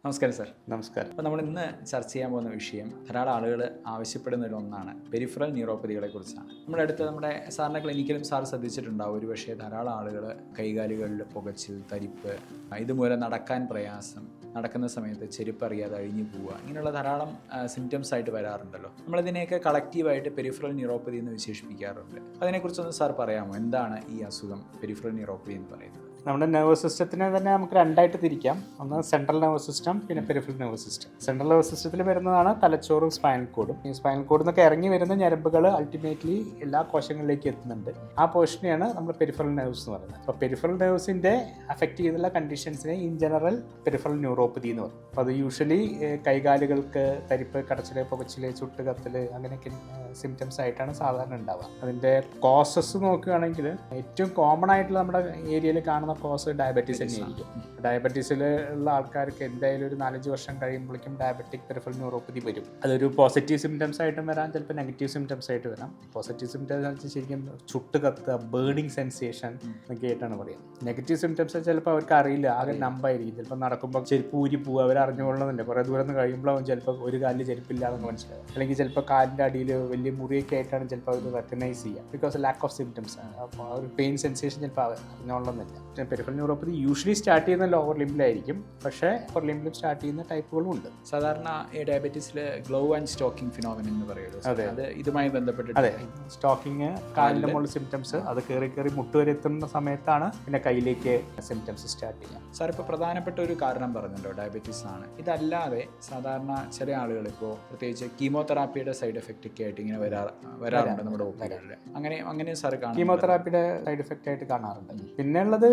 നമസ്കാരം സാർ. നമസ്കാരം. അപ്പോൾ നമ്മൾ ഇന്ന് ചർച്ച ചെയ്യാൻ പോകുന്ന വിഷയം ധാരാളം ആളുകൾ ആവശ്യപ്പെടുന്നതിലൊന്നാണ് പെരിഫറൽ ന്യൂറോപ്പതികളെ കുറിച്ചാണ്. നമ്മുടെ സാറിൻ്റെ ക്ലിനിക്കിലും സാർ ശ്രദ്ധിച്ചിട്ടുണ്ടാവും, ഒരു പക്ഷേ ധാരാളം ആളുകൾ കൈകാലുകളിൽ പുകച്ചിൽ, തരിപ്പ്, ഇതുമൂലം നടക്കാൻ പ്രയാസം, നടക്കുന്ന സമയത്ത് ചെരുപ്പ് അറിയാതെ അഴിഞ്ഞു പോവുക, ഇങ്ങനെയുള്ള ധാരാളം സിംറ്റംസ് ആയിട്ട് വരാറുണ്ടല്ലോ. നമ്മളിതിനെയൊക്കെ കളക്റ്റീവായിട്ട് പെരിഫറൽ ന്യൂറോപ്പതി എന്ന് വിശേഷിപ്പിക്കാറുണ്ട്. അതിനെക്കുറിച്ചൊന്ന് സാർ പറയാമോ? എന്താണ് ഈ അസുഖം പെരിഫറൽ ന്യൂറോപ്പതി എന്ന് പറയുന്നത്? നമ്മുടെ നെർവസ് സിസ്റ്റത്തിനെ തന്നെ നമുക്ക് രണ്ടായിട്ട് തിരിക്കാം. ഒന്ന് സെൻട്രൽ നെർവസ് സിസ്റ്റം, പിന്നെ peripheral nervous system. Central nervous സിസ്റ്റത്തിൽ വരുന്നതാണ് തലച്ചോറും സ്പൈനൽ കോഡും. ഈ സ്പൈനൽ കോഡിൽ നിന്നൊക്കെ ഇറങ്ങി വരുന്ന ഞരമ്പുകൾ അൾട്ടിമേറ്റ്ലി എല്ലാ കോശങ്ങളിലേക്ക് എത്തുന്നുണ്ട്. ആ പോർഷനെയാണ് നമ്മൾ പെരിഫറൽ നെർവ്സ് എന്ന് പറയുന്നത്. അപ്പോൾ പെരിഫറൽ നെർവ്സിൻ്റെ അഫക്റ്റ് ചെയ്തുള്ള കണ്ടീഷൻസിനെ ഇൻ ജനറൽ പെരിഫറൽ ന്യൂറോപ്പതി എന്ന് പറയും. അപ്പോൾ അത് യൂഷ്വലി കൈകാലുകൾക്ക് തരിപ്പ്, കടച്ചിൽ, പുകച്ചിൽ, ചുട്ടുകത്തൽ അങ്ങനെയൊക്കെ സിംറ്റംസ് ആയിട്ടാണ് സാധാരണ ഉണ്ടാവുക. അതിൻ്റെ കോസസ് നോക്കുകയാണെങ്കിൽ ഏറ്റവും കോമൺ ആയിട്ടുള്ള നമ്മുടെ ഏരിയയിൽ കാണുന്ന കോസ് ഡയബറ്റീസ് തന്നെയായിരിക്കും. ഡയബറ്റീസിൽ ഉള്ള ആൾക്കാർക്ക് എന്തായാലും ഒരു 4-5 വർഷം കഴിയുമ്പോഴേക്കും ഡയബറ്റിക് പെരിഫറൽ ന്യൂറോപ്പതി വരും. അതൊരു പോസിറ്റീവ് സിംറ്റംസ് ആയിട്ടും വരാം, ചിലപ്പോൾ നെഗറ്റീവ് സിംറ്റംസ് ആയിട്ട് വരാം. പോസിറ്റീവ് സിംറ്റംസ് ശരിക്കും ചുട്ടുകത്തുക, ബേണിങ് സെൻസേഷൻ എന്നൊക്കെ ആയിട്ടാണ് പറയുക. നെഗറ്റീവ് സിംറ്റംസ് ചിലപ്പോൾ അവർക്ക് അറിയില്ല, ആകെ നമ്പായിരിക്കും. ചിലപ്പോൾ നടക്കുമ്പോൾ ചെരുപ്പ് ഊരി പോവുക, അവർ അറിഞ്ഞുകൊള്ളുന്നില്ല. കുറേ ദൂരം നിന്ന് കഴിയുമ്പോഴാവും ചിലപ്പോൾ ഒരു കാലിൽ ചെരുപ്പില്ല എന്നൊക്കെ മനസ്സിലാവും. അല്ലെങ്കിൽ ചിലപ്പോൾ കാലിൻ്റെ അടിയിൽ വലിയ മുറിയൊക്കെ ആയിട്ടാണ് ചിലപ്പോൾ അവർ റെക്കഗ്നൈസ് ചെയ്യുക, ബിക്കോസ് ലാക്ക് ഓഫ് സിംറ്റംസ് ആണ്. അപ്പോൾ ആ ഒരു പെയിൻ സെൻസേഷൻ ചിലപ്പോൾ അറിഞ്ഞുകൊള്ളുന്നില്ല. പെരിഫറൽ ന്യൂറോപ്പതി യൂഷ്വലി സ്റ്റാർട്ട് ചെയ്യുന്ന ലോവർ ലിംബിലായിരിക്കും, പക്ഷേ അപ്പർ ലിംബിലും സ്റ്റാർട്ട് ചെയ്യുന്ന ടൈപ്പുകളും ഉണ്ട്. സാധാരണ ഈ ഡയബറ്റീസിൽ ഗ്ലോ ആൻഡ് സ്റ്റോക്കിംഗ് ഫിനോമിനൻ എന്ന് പറയുന്നത്, അത് ഇതുമായി ബന്ധപ്പെട്ട് അതെ, സ്റ്റോക്കിങ് കാലിൻ്റെ മുകളിൽ സിംറ്റംസ്, അത് കയറി മുട്ടുവരെ എത്തുന്ന സമയത്താണ് പിന്നെ കയ്യിലേക്ക് സിംറ്റംസ് സ്റ്റാർട്ട് ചെയ്യാം. സാർ ഇപ്പോൾ പ്രധാനപ്പെട്ട ഒരു കാരണം പറഞ്ഞല്ലോ, ഡയബറ്റീസ് ആണ്. ഇതല്ലാതെ സാധാരണ ചില ആളുകൾ ഇപ്പോൾ പ്രത്യേകിച്ച് കീമോതെറാപ്പിയുടെ സൈഡ് എഫക്റ്റ് ഒക്കെ ആയിട്ട് ഇങ്ങനെ വരാറുണ്ട് നമ്മുടെ ഒപ്പീനിയനിൽ. അങ്ങനെ സാർ കാണാം, കീമോതെറാപ്പിയുടെ സൈഡ് എഫക്റ്റ് ആയിട്ട് കാണാറുണ്ട്. പിന്നെ ഉള്ളത്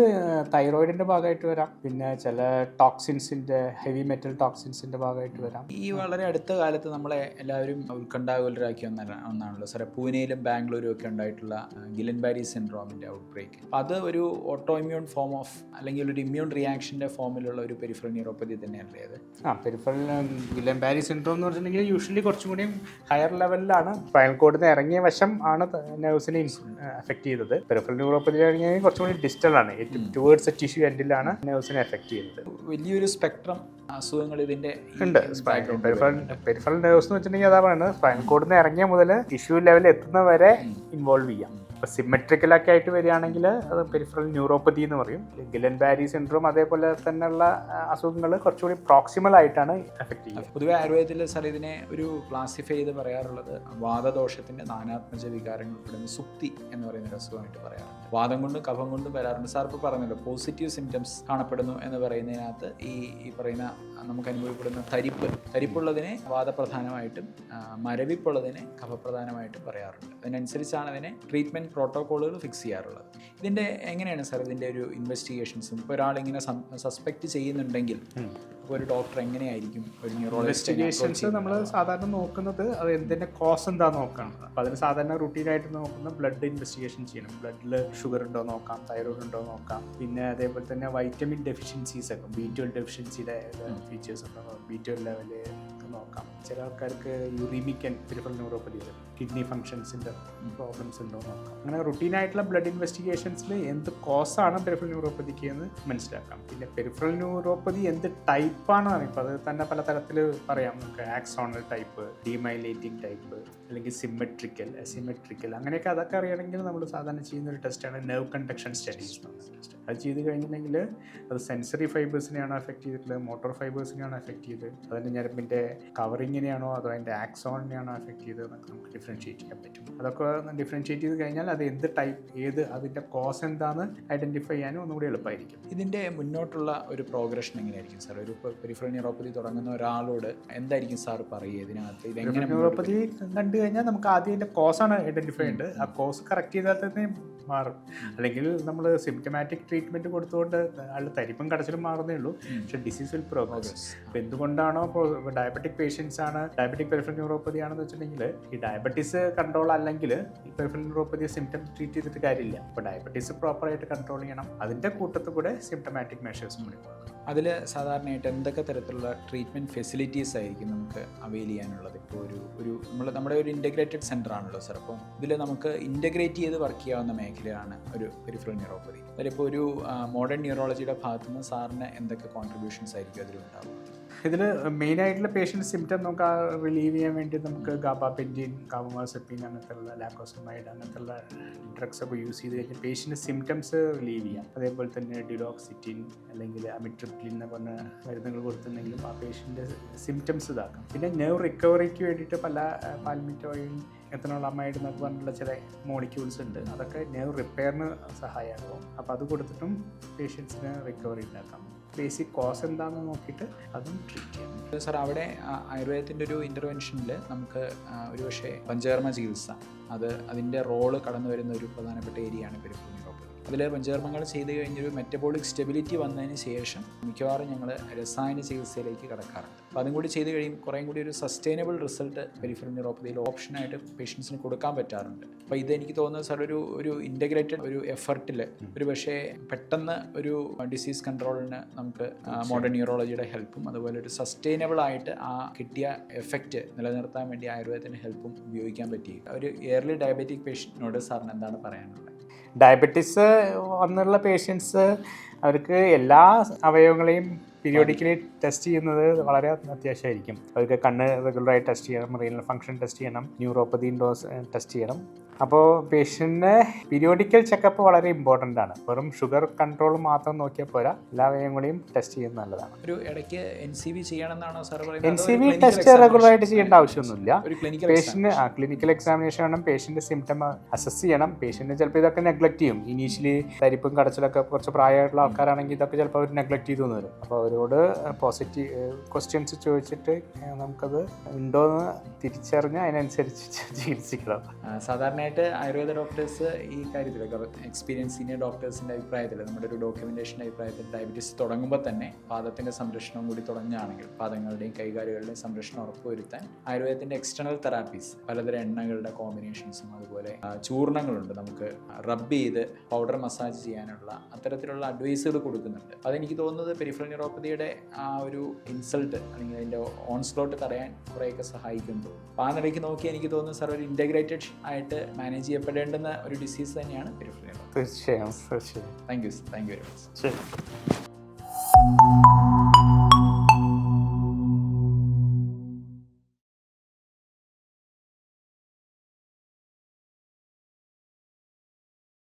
തൈറോയിഡിന്റെ ഭാഗമായിട്ട് വരാം, പിന്നെ ചില ടോക്സിൻസിന്റെ, ഹെവി മെറ്റൽ ടോക്സിൻസിന്റെ ഭാഗമായിട്ട് വരാം. ഈ വളരെ അടുത്ത കാലത്ത് നമ്മളെ എല്ലാവരും ഉത്കണ്ഠാകുലരാക്കിയ ഒന്നാണല്ലോ സാറേ, പൂനെയിലും ബാംഗ്ലൂരും ഒക്കെ ഉണ്ടായിട്ടുള്ള ഗിലൻ ബാരി സിൻഡ്രോമിന്റെ ഔട്ട് ബ്രേക്ക്. അപ്പോൾ അത് ഒരു ഓട്ടോ ഇമ്മ്യൂൺ ഫോം ഓഫ്, അല്ലെങ്കിൽ ഒരു ഇമ്മ്യൂൺ റിയാക്ഷന്റെ ഫോമിലുള്ള ഒരു പെരിഫറൽ ന്യൂറോപ്പതി തന്നെയല്ലേ അത്? പെരിഫറൽ ഗിലൻ ബാരി സിൻഡ്രോം എന്ന് പറഞ്ഞിട്ടുണ്ടെങ്കിൽ യൂഷ്വലി കുറച്ചും കൂടി ഹയർ ലെവലിലാണ്. സ്പൈനൽ കോഡിൽ നിന്ന് ഇറങ്ങിയ വശം ആണ് നെർവ്സിനെ അഫക്ട് ചെയ്തത്. പെരിഫറൽ ന്യൂറോപ്പതി ആണെങ്കിൽ കുറച്ചും കൂടി ഡിസ്റ്റൽ ആണ്, ഏറ്റവും ടുവേർഡ്സ് ടിഷ്യൂ എൻഡിലാണ് നെർവ്സിനെ എഫക്ട് ചെയ്യുന്നത്. വലിയൊരു സ്പെക്ട്രം അസുഖങ്ങൾ ഇതിന്റെ ഉണ്ട്. പെരിഫറൽ നെർവ്സ് എന്ന് വെച്ചിട്ടുണ്ടെങ്കിൽ അതാ പറയുന്നത്, സ്പൈനൽ കോഡിൽ നിന്ന് ഇറങ്ങിയ മുതൽ ടിഷ്യൂ ലെവലിൽ എത്തുന്നവരെ ഇൻവോൾവ് ചെയ്യാം. ഇപ്പോൾ സിമെട്രിക്കലൊക്കെ ആയിട്ട് വരികയാണെങ്കിൽ അത് പെരിഫറൽ ന്യൂറോപ്പതി എന്ന് പറയും. ഗിലൻ ബാരി സിൻഡ്രോം അതേപോലെ തന്നെയുള്ള അസുഖങ്ങൾ കുറച്ചുകൂടി പ്രോക്സിമൽ ആയിട്ടാണ് എഫക്ട് ചെയ്യുക. പൊതുവെ ആയുർവേദത്തിൽ സാർ ഇതിനെ ഒരു ക്ലാസിഫൈ ചെയ്ത് പറയാറുള്ളത് വാതദോഷത്തിന്റെ നാനാത്മജ വികാരങ്ങൾ ഉൾപ്പെടുന്ന സുപ്തി എന്ന് പറയുന്ന ഒരു അസുഖമായിട്ട് പറയാറുണ്ട്. വാദം കൊണ്ടും കഫം കൊണ്ടും വരാറുണ്ട്. സാർ ഇപ്പോൾ പറഞ്ഞല്ലോ പോസിറ്റീവ് സിംറ്റംസ് കാണപ്പെടുന്നു എന്ന് പറയുന്നതിനകത്ത് ഈ പറയുന്ന നമുക്ക് അനുഭവപ്പെടുന്ന തരിപ്പുള്ളതിനെ വാദപ്രധാനമായിട്ടും മരവിപ്പുള്ളതിനെ കഫപ്രധാനമായിട്ടും പറയാറുണ്ട്. അതിനനുസരിച്ചാണ് അതിനെ ട്രീറ്റ്മെൻറ്റ് പ്രോട്ടോക്കോളുകൾ ഫിക്സ് ചെയ്യാറുള്ളത്. ഇതിൻ്റെ എങ്ങനെയാണ് സാർ ഇതിൻ്റെ ഒരു ഇൻവെസ്റ്റിഗേഷൻസും? ഇപ്പോൾ ഒരാളിങ്ങനെ സസ്പെക്റ്റ് ചെയ്യുന്നുണ്ടെങ്കിൽ ഇപ്പോൾ ഒരു ഡോക്ടർ എങ്ങനെയായിരിക്കും ഒരു ഇൻവെസ്റ്റിഗേഷൻസ് നമ്മൾ സാധാരണ നോക്കുന്നത് അത് എന്തിൻ്റെ കോസ് എന്താണെന്ന് നോക്കണം. അപ്പോൾ അതിന് സാധാരണ റുട്ടീനായിട്ട് നോക്കുന്ന ബ്ലഡ് ഇൻവെസ്റ്റിഗേഷൻ ചെയ്യണം. ബ്ലഡിൽ ഷുഗർ ഉണ്ടോ നോക്കാം, തൈറോയ്ഡ് ഉണ്ടോ നോക്കാം. പിന്നെ അതേപോലെ തന്നെ വൈറ്റമിൻ ഡെഫിഷ്യൻസീസ് ഒക്കെ, B12 ഡെഫിഷ്യൻസിയുടെ ഫീച്ചേഴ്സ് ഉണ്ടോ, B12 ലെവല് നോക്കാം. ചില ആൾക്കാർക്ക് യൂറീമിക് ആൻഡ് പെരിഫറൽ ന്യൂറോപ്പതി വരും, കിഡ്നി ഫംഗ്ഷൻസിൻ്റെ പ്രോബ്ലംസ് ഉണ്ടോ നോക്കാം. അങ്ങനെ റുട്ടീനായിട്ടുള്ള ബ്ലഡ് ഇൻവെസ്റ്റിഗേഷൻസിൽ എന്ത് കോസാണ് പെരിഫറൽ ന്യൂറോപ്പതിക്ക് എന്ന് മനസ്സിലാക്കാം. പിന്നെ പെരിഫറൽ ന്യൂറോപ്പതി എന്ത് ടൈപ്പാണെന്നാണ് ഇപ്പോൾ അത് തന്നെ പല തരത്തിൽ പറയാം. നമുക്ക് ആക്സോണൽ ടൈപ്പ്, ഡീമൈലേറ്റിംഗ് ടൈപ്പ്, അല്ലെങ്കിൽ സിമെട്രിക്കൽ, അസിമെട്രിക്കൽ, അങ്ങനെയൊക്കെ അതൊക്കെ അറിയണമെങ്കിൽ നമ്മൾ സാധാരണ ചെയ്യുന്ന ഒരു ടെസ്റ്റാണ് നെർവ് കണ്ടക്ഷൻ സ്റ്റഡീസ് എന്ന് പറയുന്ന ടെസ്റ്റ്. അത് ചെയ്ത് കഴിഞ്ഞിട്ടുണ്ടെങ്കിൽ അത് സെൻസറി ഫൈബേഴ്സിനെയാണോ എഫക്ട് ചെയ്തിട്ടുള്ളത്, മോട്ടോർ ഫൈബേഴ്സിനെയാണോ എഫക്ട് ചെയ്ത്, അതിൻ്റെ ഞരമ്പിൻ്റെ കവറിങ്ങിനെയാണോ അതോ അതിൻ്റെ ആക്സോണിനെയാണോ എഫക്ട് ചെയ്തത് എന്നൊക്കെ നമുക്ക് ഡിഫറൻഷിയേറ്റ് ചെയ്യാൻ പറ്റും. അതൊക്കെ ഡിഫറൻഷിയേറ്റ് ചെയ്ത് കഴിഞ്ഞാൽ അത് എന്ത് ടൈപ്പ്, അതിൻ്റെ കോസ് എന്താണെന്ന് ഐഡൻറ്റിഫൈ ചെയ്യാനും ഒന്നുകൂടി എളുപ്പമായിരിക്കും. ഇതിൻ്റെ മുന്നോട്ടുള്ള ഒരു പ്രോഗ്രഷൻ എങ്ങനെയായിരിക്കും സാർ? ഒരു പെരിഫറൽ ന്യൂറോപ്പതി തുടങ്ങുന്ന ഒരാളോട് എന്തായിരിക്കും സാർ പറയുക ഇതിനകത്ത്? ഇതെങ്ങനെ ന്യൂറോപ്പതി കണ്ടു കഴിഞ്ഞാൽ നമുക്ക് ആദ്യം അതിൻ്റെ കോസാണ് ഐഡൻറ്റിഫൈ ചെയ്യേണ്ടത്. ആ കോസ് കറക്റ്റ് ചെയ്താൽ തന്നെ മാറും. അല്ലെങ്കിൽ നമ്മൾ സിംറ്റമാറ്റിക് ട്രീറ്റ്മെൻറ്റ് കൊടുത്തുകൊണ്ട് ആളുടെ തരിപ്പും കടച്ചിലും മാറുന്നേ ഉള്ളൂ, പക്ഷേ ഡിസീസ് വിൽ പ്രോഗ്രസ്. അപ്പോൾ എന്തുകൊണ്ടാണോ ഇപ്പോൾ ഡയബറ്റിക് പേഷ്യൻസ് ആണ്, ഡയബറ്റിക് പെരിഫറൽ ന്യൂറോപ്പതി ആണെന്ന് വെച്ചിട്ടുണ്ടെങ്കിൽ ഈ ഡയബറ്റീസ് കൺട്രോൾ അല്ലെങ്കിൽ ഈ പെരിഫറൽ ന്യൂറോപ്പതി സിംറ്റം ട്രീറ്റ് ചെയ്തിട്ട് കാര്യമില്ല. അപ്പോൾ ഡയബറ്റീസ് പ്രോപ്പറായിട്ട് കൺട്രോൾ ചെയ്യണം. അതിൻ്റെ കൂട്ടത്തിൽ കൂടെ സിംറ്റമാറ്റിക് മെഷേഴ്സ് കൂടി. അതിൽ സാധാരണയായിട്ട് എന്തൊക്കെ തരത്തിലുള്ള ട്രീറ്റ്മെൻറ്റ് ഫെസിലിറ്റീസ് ആയിരിക്കും നമുക്ക് അവൈൽ ചെയ്യാനുള്ളത്? ഇപ്പോൾ നമ്മുടെ ഒരു ഇൻ്റഗ്രേറ്റഡ് സെൻ്റർ ആണല്ലോ സാർ. അപ്പം ഇതിൽ നമുക്ക് ഇൻ്റഗ്രേറ്റ് ചെയ്ത് വർക്ക് ചെയ്യാവുന്ന മേഖലയാണ് ഒരു പെരിഫറൽ ന്യൂറോപ്പതി. അതിലിപ്പോൾ ഒരു മോഡേൺ ന്യൂറോളജിയുടെ ഭാഗത്തു നിന്ന് സാറിന് എന്തൊക്കെ കോൺട്രിബ്യൂഷൻസ് ആയിരിക്കും അതിലുണ്ടാവുക? ഇതിൽ മെയിനായിട്ടുള്ള പേഷ്യൻ്റ് സിംറ്റം നമുക്ക് റിലീവ് ചെയ്യാൻ വേണ്ടി നമുക്ക് ഗാബാപെൻറ്റിൻ, കാർബമാസെപ്പിൻ അങ്ങനത്തെയുള്ള ലാക്കോസമൈഡ് അങ്ങനത്തെയുള്ള ഡ്രഗ്സ് ഒക്കെ യൂസ് ചെയ്ത് കഴിഞ്ഞാൽ പേഷ്യൻ്റ് സിംറ്റംസ് റിലീവ് ചെയ്യാം. അതേപോലെ തന്നെ ഡിലോക്സിറ്റിൻ അല്ലെങ്കിൽ അമിട്രിപ്റ്റിൻ എന്ന് പറഞ്ഞ മരുന്നുകൾ കൊടുത്തിട്ടുണ്ടെങ്കിലും ആ പേഷ്യൻ്റെ സിംറ്റംസ് ഇതാക്കാം. പിന്നെ നെർവ് റിക്കവറിക്ക് വേണ്ടിയിട്ട് പല പാൽമിറ്റോയിൻ, എത്തനോളമൈഡ് എന്നൊക്കെ പറഞ്ഞിട്ടുള്ള ചില മോളിക്യൂൾസ് ഉണ്ട്. അതൊക്കെ നെർവ് റിപ്പയറിന് സഹായമാകും. അപ്പോൾ അത് കൊടുത്തിട്ടും പേഷ്യൻസിന് റിക്കവറി ഉണ്ടാക്കാം. ബേസിക് കോസ് എന്താണെന്ന് നോക്കിയിട്ട് അതും ട്രീറ്റ് ചെയ്യാം. സാർ അവിടെ ആയുർവേദത്തിൻ്റെ ഒരു ഇൻ്റർവെൻഷനിൽ നമുക്ക് ഒരു പക്ഷേ പഞ്ചകർമ്മ ചികിത്സ അതിൻ്റെ റോള് കടന്നു വരുന്ന ഒരു പ്രധാനപ്പെട്ട ഏരിയയാണ് പെരിഫറൽ ന്യൂറോപ്പതി. അതിൽ പഞ്ചകർമ്മങ്ങൾ ചെയ്ത് കഴിഞ്ഞൊരു മെറ്റബോളിക് സ്റ്റെബിലിറ്റി വന്നതിന് ശേഷം മിക്കവാറും ഞങ്ങൾ രസായന ചികിത്സയിലേക്ക് കടക്കാറുണ്ട്. അപ്പോൾ അതും കൂടി ചെയ്ത് കഴിയും കുറേയും കൂടി ഒരു സസ്റ്റൈനബിൾ റിസൾട്ട് പെരിഫറൽ ന്യൂറോപ്പതിയിൽ ഓപ്ഷനായിട്ട് പേഷ്യൻസിന് കൊടുക്കാൻ പറ്റാറുണ്ട്. അപ്പോൾ ഇതെനിക്ക് തോന്നുന്നത് സാർ ഒരു ഇൻ്റഗ്രേറ്റഡ് ഒരു എഫർട്ടിൽ ഒരു പക്ഷേ പെട്ടെന്ന് ഒരു ഡിസീസ് കൺട്രോളിന് നമുക്ക് മോഡേൺ ന്യൂറോളജിയുടെ ഹെൽപ്പും അതുപോലെ ഒരു സസ്റ്റൈനബിൾ ആയിട്ട് ആ കിട്ടിയ എഫക്റ്റ് നിലനിർത്താൻ വേണ്ടി ആയുർവേദത്തിൻ്റെ ഹെൽപ്പും ഉപയോഗിക്കാൻ പറ്റി. ഒരു ഇയർലി ഡയബറ്റിക് പേഷ്യൻറ്റിനോട് സാറിന് എന്താണ് പറയാനുള്ളത്? ഡയബറ്റീസ് വന്നുള്ള പേഷ്യൻസ് അവർക്ക് എല്ലാ അവയവങ്ങളെയും പീരിയോഡിക്കലി ടെസ്റ്റ് ചെയ്യുന്നത് വളരെ അത്യാവശ്യമായിരിക്കും. അവർക്ക് കണ്ണ് റെഗുലറായി ടെസ്റ്റ് ചെയ്യണം, റീനൽ ഫംഗ്ഷൻ ടെസ്റ്റ് ചെയ്യണം, ന്യൂറോപ്പതി ഡോസ് ടെസ്റ്റ് ചെയ്യണം. അപ്പോൾ പേഷ്യൻറ്റിന് പീരിയോഡിക്കൽ ചെക്കപ്പ് വളരെ ഇമ്പോർട്ടൻ്റ് ആണ്. വെറും ഷുഗർ കൺട്രോൾ മാത്രം നോക്കിയാൽ പോരാ, എല്ലാ അവയവങ്ങളെയും ടെസ്റ്റ് ചെയ്യുന്നത് നല്ലതാണ്. ഒരു ഇടയ്ക്ക് NCV ചെയ്യണമെന്നാണോ സാർ പറയുന്നത്? NCV ടെസ്റ്റ് റെഗുലറായിട്ട് ചെയ്യേണ്ട ആവശ്യമൊന്നുമില്ല. പേഷ്യൻറ്റ് ക്ലിനിക്കൽ എക്സാമിനേഷൻ വേണം, പേഷ്യൻ്റെ സിംറ്റം അസസ് ചെയ്യണം. പേഷ്യൻറ്റ് ചിലപ്പോൾ ഇതൊക്കെ നെഗ്ലക്ട് ചെയ്യും. ഇനീഷ്യലി തരിപ്പും കടച്ചിലൊക്കെ കുറച്ച് പ്രായമായിട്ടുള്ള ആൾക്കാരാണെങ്കിൽ ഇതൊക്കെ ചിലപ്പോൾ അവർ നെഗ്ലക്ട് ചെയ്തു വരും. അപ്പോൾ അവരോട് പോസിറ്റീവ് ക്വസ്റ്റ്യൻസ് ചോദിച്ചിട്ട് നമുക്കത് ഉണ്ടോയെന്ന് തിരിച്ചറിഞ്ഞ് അതിനനുസരിച്ച് ചികിത്സിക്കണം. സാധാരണയായിട്ട് ആയുർവേദ ഡോക്ടേഴ്സ് ഈ കാര്യത്തിൽ എക്സ്പീരിയൻസ് സീനിയർ ഡോക്ടേഴ്സിൻ്റെ അഭിപ്രായത്തിൽ, നമ്മുടെ ഒരു ഡോക്യുമെൻറ്റേഷൻ്റെ അഭിപ്രായത്തിൽ ഡയബറ്റീസ് തുടങ്ങുമ്പോൾ തന്നെ പാദത്തിൻ്റെ സംരക്ഷണവും കൂടി തുടങ്ങുകയാണെങ്കിൽ പാദങ്ങളുടെയും കൈകാലുകളുടെയും സംരക്ഷണം ഉറപ്പുവരുത്താൻ ആയുർവേദത്തിൻ്റെ എക്സ്റ്റേണൽ തെറാപ്പീസ് പലതരം എണ്ണകളുടെ കോമ്പിനേഷൻസും അതുപോലെ ചൂർണ്ണങ്ങളുണ്ട്, നമുക്ക് റബ്ബ് ചെയ്ത് പൗഡർ മസാജ് ചെയ്യാനുള്ള അത്തരത്തിലുള്ള അഡ്വൈസുകൾ കൊടുക്കുന്നുണ്ട്. അതെനിക്ക് തോന്നുന്നത് പെരിഫറൽ ന്യൂറോപ്പതിയുടെ ആ ഒരു ഇൻസൾട്ട് അല്ലെങ്കിൽ അതിൻ്റെ ഓൺസ്ലോട്ട് തടയാൻ കുറേയൊക്കെ സഹായിക്കുന്നു. അപ്പോൾ ആ നിലയ്ക്ക് നോക്കി എനിക്ക് തോന്നുന്നു സാർ ഒരു ഇൻ്റഗ്രേറ്റഡ് ആയിട്ട് മാനേജ് ചെയ്യപ്പെടേണ്ടുന്ന ഒരു ഡിസീസ് തന്നെയാണ് പെരിഫറൽ ന്യൂറോപ്പതി. തീർച്ചയായും. Thank you very much. ശരി.